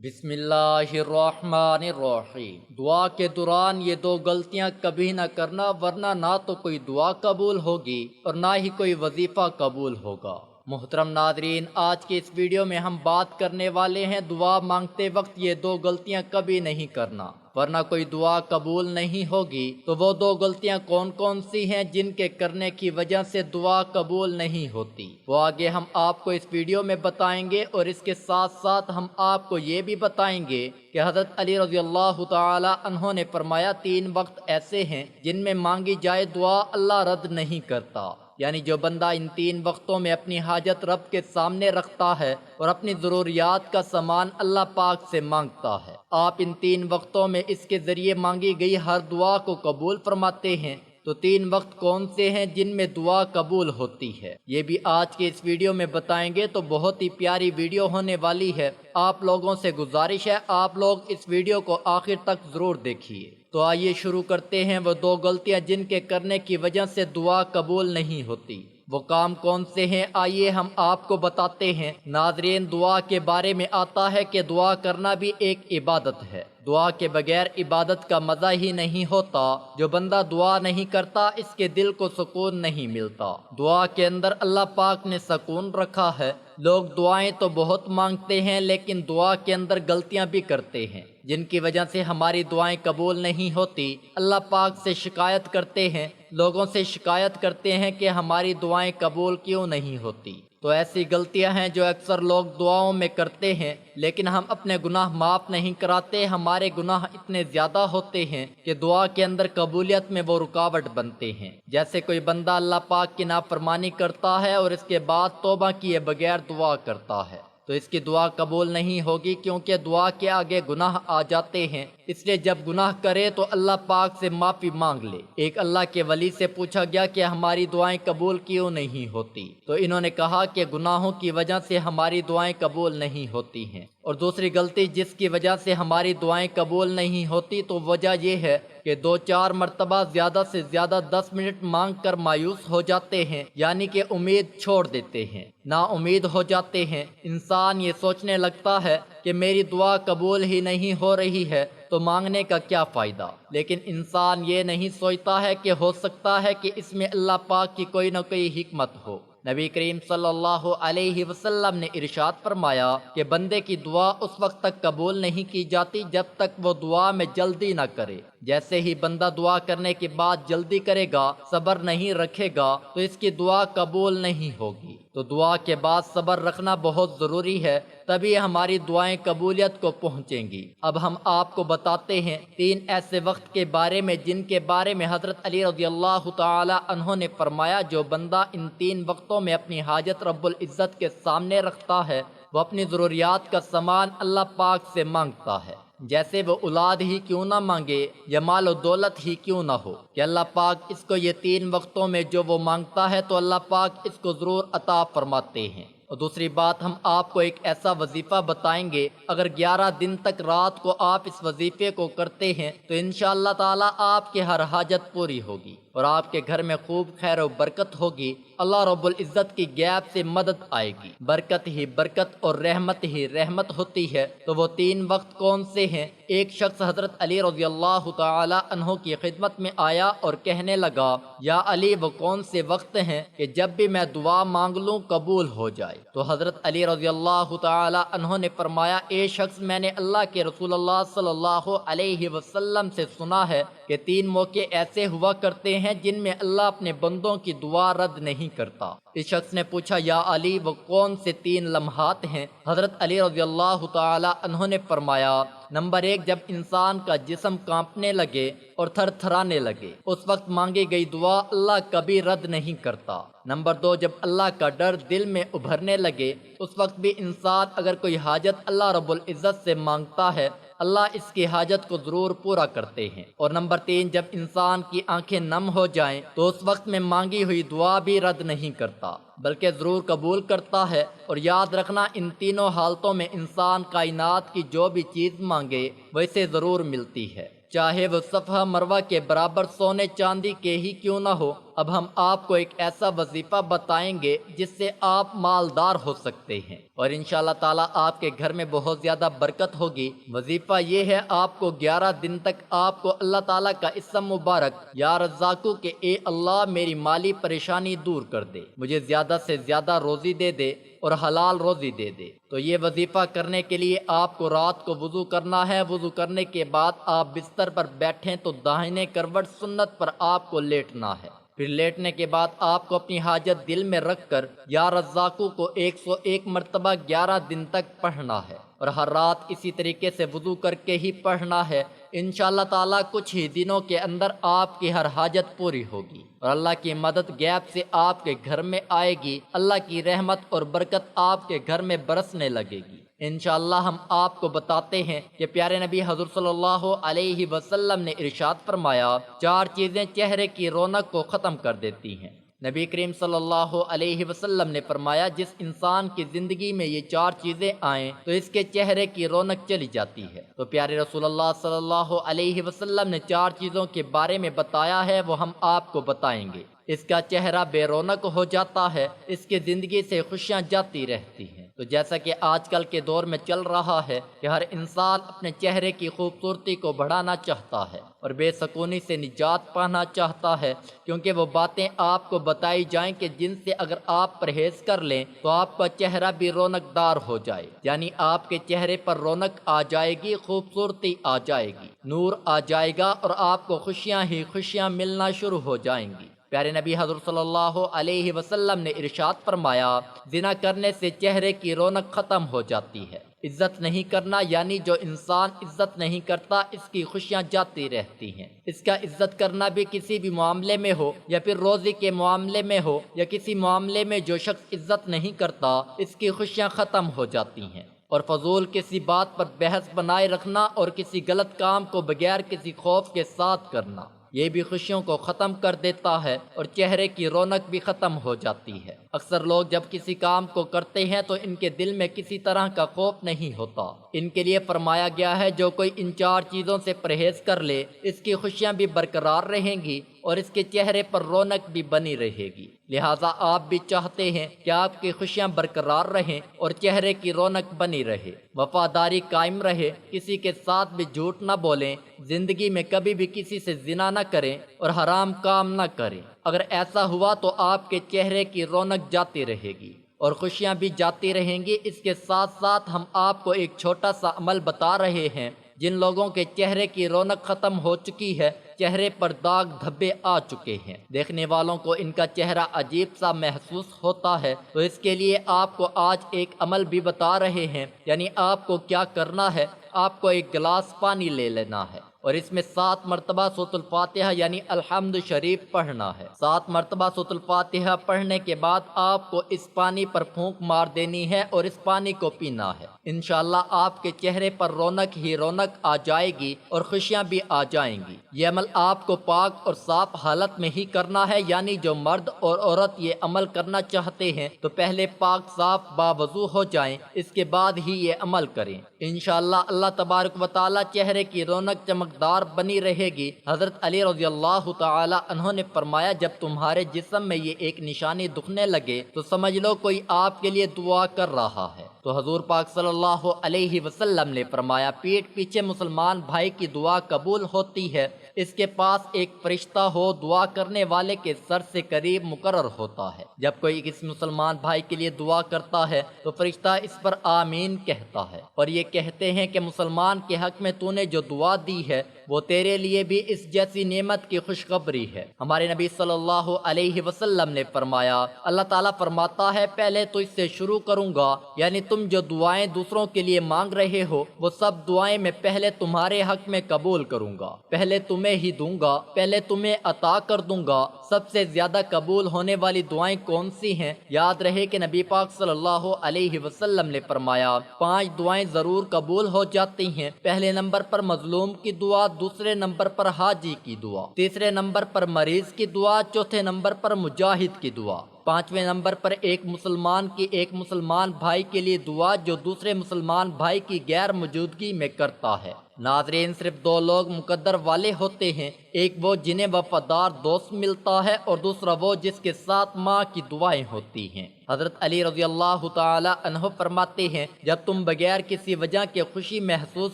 بسم اللہ الرحمن الرحیم۔ دعا کے دوران یہ دو غلطیاں کبھی نہ کرنا، ورنہ نہ تو کوئی دعا قبول ہوگی اور نہ ہی کوئی وظیفہ قبول ہوگا۔ محترم ناظرین، آج کے اس ویڈیو میں ہم بات کرنے والے ہیں دعا مانگتے وقت یہ دو غلطیاں کبھی نہیں کرنا، ورنہ کوئی دعا قبول نہیں ہوگی۔ تو وہ دو غلطیاں کون کون سی ہیں جن کے کرنے کی وجہ سے دعا قبول نہیں ہوتی، وہ آگے ہم آپ کو اس ویڈیو میں بتائیں گے، اور اس کے ساتھ ساتھ ہم آپ کو یہ بھی بتائیں گے کہ حضرت علی رضی اللہ تعالی عنہ نے فرمایا 3 وقت ایسے ہیں جن میں مانگی جائے دعا اللہ رد نہیں کرتا، یعنی جو بندہ ان 3 وقتوں میں اپنی حاجت رب کے سامنے رکھتا ہے اور اپنی ضروریات کا سامان اللہ پاک سے مانگتا ہے، آپ ان 3 وقتوں میں اس کے ذریعے مانگی گئی ہر دعا کو قبول فرماتے ہیں۔ تو 3 وقت کون سے ہیں جن میں دعا قبول ہوتی ہے، یہ بھی آج کے اس ویڈیو میں بتائیں گے۔ تو بہت ہی پیاری ویڈیو ہونے والی ہے، آپ لوگوں سے گزارش ہے آپ لوگ اس ویڈیو کو آخر تک ضرور دیکھیے۔ تو آئیے شروع کرتے ہیں وہ 2 غلطیاں جن کے کرنے کی وجہ سے دعا قبول نہیں ہوتی۔ وہ کام کون سے ہیں آئیے ہم آپ کو بتاتے ہیں۔ ناظرین، دعا کے بارے میں آتا ہے کہ دعا کرنا بھی ایک عبادت ہے، دعا کے بغیر عبادت کا مزہ ہی نہیں ہوتا۔ جو بندہ دعا نہیں کرتا اس کے دل کو سکون نہیں ملتا۔ دعا کے اندر اللہ پاک نے سکون رکھا ہے۔ لوگ دعائیں تو بہت مانگتے ہیں لیکن دعا کے اندر غلطیاں بھی کرتے ہیں جن کی وجہ سے ہماری دعائیں قبول نہیں ہوتی۔ اللہ پاک سے شکایت کرتے ہیں، لوگوں سے شکایت کرتے ہیں کہ ہماری دعائیں قبول کیوں نہیں ہوتی۔ تو ایسی غلطیاں ہیں جو اکثر لوگ دعاؤں میں کرتے ہیں، لیکن ہم اپنے گناہ معاف نہیں کراتے۔ ہمارے گناہ اتنے زیادہ ہوتے ہیں کہ دعا کے اندر قبولیت میں وہ رکاوٹ بنتے ہیں۔ جیسے کوئی بندہ اللہ پاک کی نافرمانی کرتا ہے اور اس کے بعد توبہ کیے بغیر دعا کرتا ہے، تو اس کی دعا قبول نہیں ہوگی، کیونکہ دعا کے آگے گناہ آ جاتے ہیں۔ اس لیے جب گناہ کرے تو اللہ پاک سے معافی مانگ لے۔ ایک اللہ کے ولی سے پوچھا گیا کہ ہماری دعائیں قبول کیوں نہیں ہوتی، تو انہوں نے کہا کہ گناہوں کی وجہ سے ہماری دعائیں قبول نہیں ہوتی ہیں۔ اور دوسری غلطی جس کی وجہ سے ہماری دعائیں قبول نہیں ہوتی تو وجہ یہ ہے کہ 2-4 مرتبہ زیادہ سے زیادہ 10 منٹ مانگ کر مایوس ہو جاتے ہیں، یعنی کہ امید چھوڑ دیتے ہیں، نا امید ہو جاتے ہیں۔ انسان یہ سوچنے لگتا ہے کہ میری دعا قبول ہی نہیں ہو رہی ہے تو مانگنے کا کیا فائدہ، لیکن انسان یہ نہیں سوچتا ہے کہ ہو سکتا ہے کہ اس میں اللہ پاک کی کوئی نہ کوئی حکمت ہو۔ نبی کریم صلی اللہ علیہ وسلم نے ارشاد فرمایا کہ بندے کی دعا اس وقت تک قبول نہیں کی جاتی جب تک وہ دعا میں جلدی نہ کرے۔ جیسے ہی بندہ دعا کرنے کے بعد جلدی کرے گا، صبر نہیں رکھے گا، تو اس کی دعا قبول نہیں ہوگی۔ تو دعا کے بعد صبر رکھنا بہت ضروری ہے، تبھی ہماری دعائیں قبولیت کو پہنچیں گی۔ اب ہم آپ کو بتاتے ہیں 3 ایسے وقت کے بارے میں جن کے بارے میں حضرت علی رضی اللہ تعالی عنہ نے فرمایا جو بندہ ان 3 وقتوں میں اپنی حاجت رب العزت کے سامنے رکھتا ہے وہ اپنی ضروریات کا سامان اللہ پاک سے مانگتا ہے، جیسے وہ اولاد ہی کیوں نہ مانگے یا مال و دولت ہی کیوں نہ ہو، کہ اللہ پاک اس کو یہ 3 وقتوں میں جو وہ مانگتا ہے تو اللہ پاک اس کو ضرور عطا فرماتے ہیں۔ اور دوسری بات، ہم آپ کو ایک ایسا وظیفہ بتائیں گے، اگر 11 دن تک رات کو آپ اس وظیفے کو کرتے ہیں تو انشاءاللہ تعالی آپ کی ہر حاجت پوری ہوگی اور آپ کے گھر میں خوب خیر و برکت ہوگی۔ اللہ رب العزت کی غیب سے مدد آئے گی، برکت ہی برکت اور رحمت ہی رحمت ہوتی ہے۔ تو وہ 3 وقت کون سے ہیں؟ ایک شخص حضرت علی رضی اللہ تعالی عنہ کی خدمت میں آیا اور کہنے لگا، یا علی، وہ کون سے وقت ہیں کہ جب بھی میں دعا مانگ لوں قبول ہو جائے؟ تو حضرت علی رضی اللہ تعالی عنہ نے فرمایا، اے شخص، میں نے اللہ کے رسول اللہ صلی اللہ علیہ وسلم سے سنا ہے کہ 3 موقع ایسے ہوا کرتے ہیں جن میں اللہ اپنے بندوں کی دعا رد نہیں کرتا۔ اس شخص نے پوچھا، یا علی، وہ کون سے 3 لمحات ہیں؟ حضرت علی رضی اللہ تعالی عنہ نے فرمایا، نمبر 1، جب انسان کا جسم کانپنے لگے اور تھر تھرانے لگے، اس وقت مانگی گئی دعا اللہ کبھی رد نہیں کرتا۔ نمبر 2، جب اللہ کا ڈر دل میں ابھرنے لگے، اس وقت بھی انسان اگر کوئی حاجت اللہ رب العزت سے مانگتا ہے اللہ اس کی حاجت کو ضرور پورا کرتے ہیں۔ اور نمبر 3، جب انسان کی آنکھیں نم ہو جائیں تو اس وقت میں مانگی ہوئی دعا بھی رد نہیں کرتا بلکہ ضرور قبول کرتا ہے۔ اور یاد رکھنا، ان تینوں حالتوں میں انسان کائنات کی جو بھی چیز مانگے وہ اسے ضرور ملتی ہے، چاہے وہ صفحہ مروہ کے برابر سونے چاندی کے ہی کیوں نہ ہو۔ اب ہم آپ کو ایک ایسا وظیفہ بتائیں گے جس سے آپ مالدار ہو سکتے ہیں اور انشاءاللہ تعالیٰ آپ کے گھر میں بہت زیادہ برکت ہوگی۔ وظیفہ یہ ہے، آپ کو 11 دن تک آپ کو اللہ تعالیٰ کا اسم مبارک یا رزاقو کہ اے اللہ میری مالی پریشانی دور کر دے، مجھے زیادہ سے زیادہ روزی دے دے اور حلال روزی دے دے۔ تو یہ وظیفہ کرنے کے لیے آپ کو رات کو وضو کرنا ہے۔ وضو کرنے کے بعد آپ بستر پر بیٹھیں تو داہنے کروٹ سنت پر آپ کو لیٹنا ہے۔ پھر لیٹنے کے بعد آپ کو اپنی حاجت دل میں رکھ کر یا رزاقو کو 101 مرتبہ 11 دن تک پڑھنا ہے اور ہر رات اسی طریقے سے وضو کر کے ہی پڑھنا ہے۔ انشاءاللہ تعالیٰ کچھ ہی دنوں کے اندر آپ کی ہر حاجت پوری ہوگی اور اللہ کی مدد غیب سے آپ کے گھر میں آئے گی۔ اللہ کی رحمت اور برکت آپ کے گھر میں برسنے لگے گی۔ انشاءاللہ ہم آپ کو بتاتے ہیں کہ پیارے نبی حضور صلی اللہ علیہ وسلم نے ارشاد فرمایا، 4 چیزیں چہرے کی رونق کو ختم کر دیتی ہیں۔ نبی کریم صلی اللہ علیہ وسلم نے فرمایا، جس انسان کی زندگی میں یہ 4 چیزیں آئیں تو اس کے چہرے کی رونق چلی جاتی ہے۔ تو پیارے رسول اللہ صلی اللہ علیہ وسلم نے 4 چیزوں کے بارے میں بتایا ہے، وہ ہم آپ کو بتائیں گے۔ اس کا چہرہ بے رونق ہو جاتا ہے، اس کی زندگی سے خوشیاں جاتی رہتی ہیں۔ تو جیسا کہ آج کل کے دور میں چل رہا ہے کہ ہر انسان اپنے چہرے کی خوبصورتی کو بڑھانا چاہتا ہے اور بے سکونی سے نجات پانا چاہتا ہے، کیونکہ وہ باتیں آپ کو بتائی جائیں کہ جن سے اگر آپ پرہیز کر لیں تو آپ کا چہرہ بھی رونق دار ہو جائے، یعنی آپ کے چہرے پر رونق آ جائے گی، خوبصورتی آ جائے گی، نور آ جائے گا اور آپ کو خوشیاں ہی خوشیاں ملنا شروع ہو جائیں گی۔ پیارے نبی حضرت صلی اللہ علیہ وسلم نے ارشاد فرمایا، زنا کرنے سے چہرے کی رونق ختم ہو جاتی ہے۔ عزت نہیں کرنا، یعنی جو انسان عزت نہیں کرتا اس کی خوشیاں جاتی رہتی ہیں۔ اس کا عزت کرنا بھی کسی بھی معاملے میں ہو یا پھر روزی کے معاملے میں ہو یا کسی معاملے میں جو شخص عزت نہیں کرتا اس کی خوشیاں ختم ہو جاتی ہیں۔ اور فضول کسی بات پر بحث بنائے رکھنا اور کسی غلط کام کو بغیر کسی خوف کے ساتھ کرنا، یہ بھی خوشیوں کو ختم کر دیتا ہے اور چہرے کی رونق بھی ختم ہو جاتی ہے۔ اکثر لوگ جب کسی کام کو کرتے ہیں تو ان کے دل میں کسی طرح کا خوف نہیں ہوتا۔ ان کے لیے فرمایا گیا ہے، جو کوئی ان 4 چیزوں سے پرہیز کر لے اس کی خوشیاں بھی برقرار رہیں گی اور اس کے چہرے پر رونق بھی بنی رہے گی۔ لہٰذا آپ بھی چاہتے ہیں کہ آپ کی خوشیاں برقرار رہیں اور چہرے کی رونق بنی رہے، وفاداری قائم رہے، کسی کے ساتھ بھی جھوٹ نہ بولیں، زندگی میں کبھی بھی کسی سے زنا نہ کریں اور حرام کام نہ کریں۔ اگر ایسا ہوا تو آپ کے چہرے کی رونق جاتی رہے گی اور خوشیاں بھی جاتی رہیں گی۔ اس کے ساتھ ساتھ ہم آپ کو ایک چھوٹا سا عمل بتا رہے ہیں، جن لوگوں کے چہرے کی رونق ختم ہو چکی ہے، چہرے پر داغ دھبے آ چکے ہیں، دیکھنے والوں کو ان کا چہرہ عجیب سا محسوس ہوتا ہے، تو اس کے لیے آپ کو آج ایک عمل بھی بتا رہے ہیں۔ یعنی آپ کو کیا کرنا ہے، آپ کو ایک گلاس پانی لے لینا ہے اور اس میں 7 مرتبہ سورۃ الفاتحہ یعنی الحمد شریف پڑھنا ہے۔ 7 مرتبہ سورۃ الفاتحہ پڑھنے کے بعد آپ کو اس پانی پر پھونک مار دینی ہے اور اس پانی کو پینا ہے۔ انشاءاللہ آپ کے چہرے پر رونق ہی رونق آ جائے گی اور خوشیاں بھی آ جائیں گی۔ یہ عمل آپ کو پاک اور صاف حالت میں ہی کرنا ہے، یعنی جو مرد اور عورت یہ عمل کرنا چاہتے ہیں تو پہلے پاک صاف باوضو ہو جائیں، اس کے بعد ہی یہ عمل کریں۔ انشاءاللہ اللہ تبارک و تعالی چہرے کی رونق چمکدار بنی رہے گی۔ حضرت علی رضی اللہ تعالی عنہ نے فرمایا، جب تمہارے جسم میں یہ ایک نشانی دکھنے لگے تو سمجھ لو کوئی آپ کے لیے دعا کر رہا ہے۔ تو حضور پاک صلی اللہ علیہ وسلم نے فرمایا، پیٹھ پیچھے مسلمان بھائی کی دعا قبول ہوتی ہے، اس کے پاس ایک فرشتہ ہو دعا کرنے والے کے سر سے قریب مقرر ہوتا ہے۔ جب کوئی کسی مسلمان بھائی کے لیے دعا کرتا ہے تو فرشتہ اس پر آمین کہتا ہے اور یہ کہتے ہیں کہ مسلمان کے حق میں تو نے جو دعا دی ہے وہ تیرے لیے بھی اس جیسی نعمت کی خوشخبری ہے۔ ہمارے نبی صلی اللہ علیہ وسلم نے فرمایا، اللہ تعالیٰ فرماتا ہے، پہلے تو اس سے شروع کروں گا، یعنی تم جو دعائیں دوسروں کے لیے مانگ رہے ہو وہ سب دعائیں میں پہلے تمہارے حق میں قبول کروں گا، پہلے تمہیں ہی دوں گا، پہلے تمہیں عطا کر دوں گا۔ سب سے زیادہ قبول ہونے والی دعائیں کون سی ہیں؟ یاد رہے کہ نبی پاک صلی اللہ علیہ وسلم نے فرمایا، 5 دعائیں ضرور قبول ہو جاتی ہیں۔ پہلے نمبر پر مظلوم کی دعا، دوسرے نمبر پر حاجی کی دعا، تیسرے نمبر پر مریض کی دعا، چوتھے نمبر پر مجاہد کی دعا۔ 5ویں نمبر پر ایک مسلمان کی ایک مسلمان بھائی کے لیے دعا جو دوسرے مسلمان بھائی کی غیر موجودگی میں کرتا ہے۔ ناظرین، صرف دو لوگ مقدر والے ہوتے ہیں، ایک وہ جنہیں وفادار دوست ملتا ہے اور دوسرا وہ جس کے ساتھ ماں کی دعائیں ہوتی ہیں۔ حضرت علی رضی اللہ تعالی عنہ فرماتے ہیں، جب تم بغیر کسی وجہ کے خوشی محسوس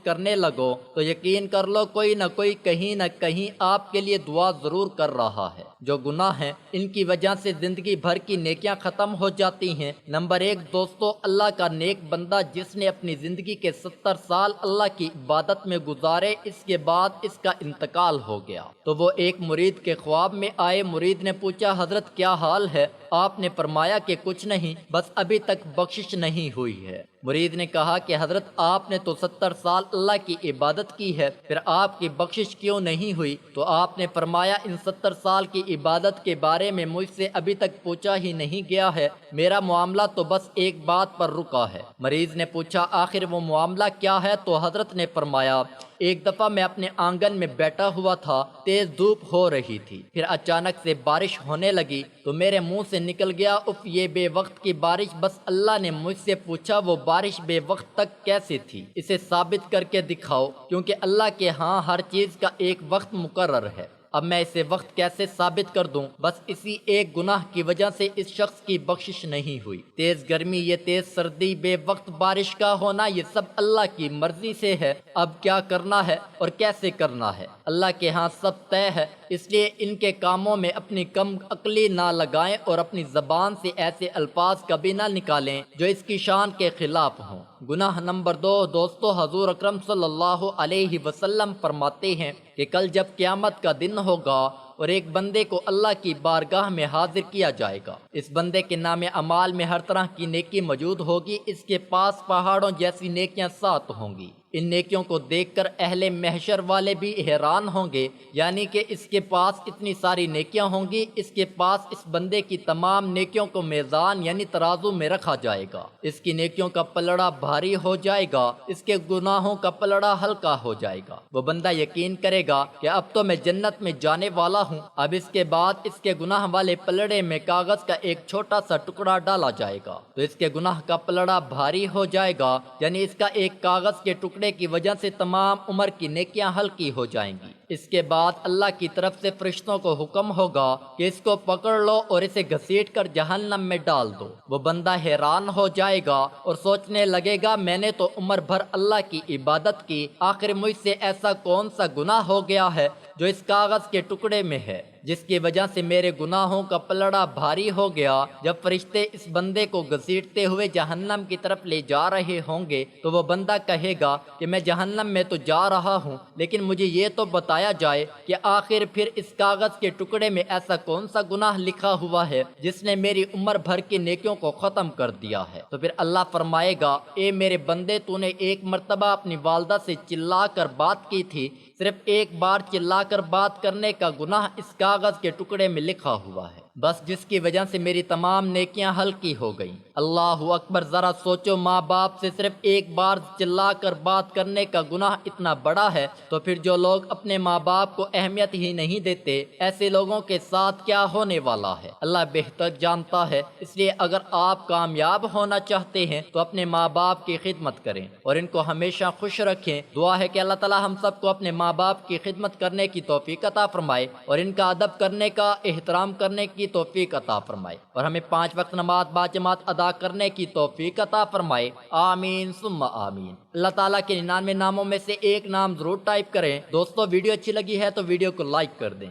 کرنے لگو تو یقین کر لو کوئی نہ کوئی کہیں نہ کہیں آپ کے لیے دعا ضرور کر رہا ہے۔ جو گناہ ہیں ان کی وجہ سے زندگی بھر کی نیکیاں ختم ہو جاتی ہیں۔ نمبر 1 دوستو، اللہ کا نیک بندہ جس نے اپنی زندگی کے 70 سال اللہ کی عبادت میں گزارے، اس کے بعد اس کا انتقال ہو گیا تو وہ ایک مرید کے خواب میں آئے۔ مرید نے پوچھا، حضرت کیا حال ہے؟ آپ نے فرمایا کہ کچھ نہیں، بس ابھی تک بخشش نہیں ہوئی ہے۔ مرید نے کہا کہ حضرت آپ نے تو 70 سال اللہ کی عبادت کی ہے، پھر آپ کی بخشش کیوں نہیں ہوئی؟ تو آپ نے فرمایا، ان 70 سال کی عبادت کے بارے میں مجھ سے ابھی تک پوچھا ہی نہیں گیا ہے، میرا معاملہ تو بس ایک بات پر رکا ہے۔ مریض نے پوچھا، آخر وہ معاملہ کیا ہے؟ تو حضرت نے فرمایا، ایک دفعہ میں اپنے آنگن میں بیٹھا ہوا تھا، تیز دھوپ ہو رہی تھی، پھر اچانک سے بارش ہونے لگی تو میرے منہ سے نکل گیا، اف یہ بے وقت کی بارش۔ بس اللہ نے مجھ سے پوچھا وہ بارش بے وقت تک کیسے تھی؟ اسے ثابت کر کے دکھاؤ، کیونکہ اللہ کے ہاں ہر چیز کا ایک وقت مقرر ہے۔ اب میں اسے وقت کیسے ثابت کر دوں؟ بس اسی ایک گناہ کی وجہ سے اس شخص کی بخشش نہیں ہوئی۔ تیز گرمی، یہ تیز سردی، بے وقت بارش کا ہونا، یہ سب اللہ کی مرضی سے ہے۔ اب کیا کرنا ہے اور کیسے کرنا ہے اللہ کے ہاں سب طے ہے، اس لیے ان کے کاموں میں اپنی کم عقلی نہ لگائیں اور اپنی زبان سے ایسے الفاظ کبھی نہ نکالیں جو اس کی شان کے خلاف ہوں۔ گناہ نمبر 2 دوستو، حضور اکرم صلی اللہ علیہ وسلم فرماتے ہیں کہ کل جب قیامت کا دن ہوگا اور ایک بندے کو اللہ کی بارگاہ میں حاضر کیا جائے گا، اس بندے کے نام اعمال میں ہر طرح کی نیکی موجود ہوگی، اس کے پاس پہاڑوں جیسی نیکیاں 7 ہوں گی۔ ان نیکیوں کو دیکھ کر اہل محشر والے بھی حیران ہوں گے، یعنی کہ اس کے پاس اتنی ساری نیکیاں ہوں گی، اس کے پاس اس بندے کی تمام نیکیوں کو میزان یعنی ترازو میں رکھا جائے گا، اس کی نیکیوں کا پلڑا بھاری ہو جائے گا، اس کے گناہوں کا پلڑا ہلکا ہو جائے گا۔ وہ بندہ یقین کرے گا کہ اب تو میں جنت میں جانے والا ہوں، اب اس کے بعد اس کے گناہ والے پلڑے میں کاغذ کا ایک چھوٹا سا ٹکڑا ڈالا جائے گا تو اس کے گناہ کا پلڑا بھاری ہو جائے گا، یعنی اس کا ایک کاغذ کے ٹکڑے کی وجہ سے تمام عمر کی نیکیاں ہلکی ہو جائیں گی۔ اس کے بعد اللہ کی طرف سے فرشتوں کو حکم ہوگا کہ اس کو پکڑ لو اور اسے گھسیٹ کر جہنم میں ڈال دو۔ وہ بندہ حیران ہو جائے گا اور سوچنے لگے گا، میں نے تو عمر بھر اللہ کی عبادت کی، آخر مجھ سے ایسا کون سا گناہ ہو گیا ہے جو اس کاغذ کے ٹکڑے میں ہے جس کی وجہ سے میرے گناہوں کا پلڑا بھاری ہو گیا۔ جب فرشتے اس بندے کو گھسیٹتے ہوئے جہنم کی طرف لے جا رہے ہوں گے تو وہ بندہ کہے گا کہ میں جہنم میں تو جا رہا ہوں، لیکن مجھے یہ تو بتایا جائے کہ آخر پھر اس کاغذ کے ٹکڑے میں ایسا کون سا گناہ لکھا ہوا ہے جس نے میری عمر بھر کی نیکیوں کو ختم کر دیا ہے؟ تو پھر اللہ فرمائے گا، اے میرے بندے، تو نے ایک مرتبہ اپنی والدہ سے چلا کر بات کی تھی، صرف ایک بار چلا کر بات کرنے کا گناہ اس کاغذ کے ٹکڑے میں لکھا ہوا ہے، بس جس کی وجہ سے میری تمام نیکیاں ہلکی ہو گئیں۔ اللہ اکبر! ذرا سوچو، ماں باپ سے صرف ایک بار چلا کر بات کرنے کا گناہ اتنا بڑا ہے تو پھر جو لوگ اپنے ماں باپ کو اہمیت ہی نہیں دیتے، ایسے لوگوں کے ساتھ کیا ہونے والا ہے اللہ بہتر جانتا ہے۔ اس لیے اگر آپ کامیاب ہونا چاہتے ہیں تو اپنے ماں باپ کی خدمت کریں اور ان کو ہمیشہ خوش رکھیں۔ دعا ہے کہ اللہ تعالی ہم سب کو اپنے ماں باپ کی خدمت کرنے کی توفیق عطا فرمائے اور ان کا ادب کرنے کا، احترام کرنے کی توفیق عطا فرمائے اور ہمیں 5 وقت نماز باجماعت ادا کرنے کی توفیق عطا فرمائے، آمین ثم آمین۔ اللہ تعالیٰ کے 99 ناموں میں سے ایک نام ضرور ٹائپ کریں۔ دوستو، ویڈیو اچھی لگی ہے تو ویڈیو کو لائک کر دیں۔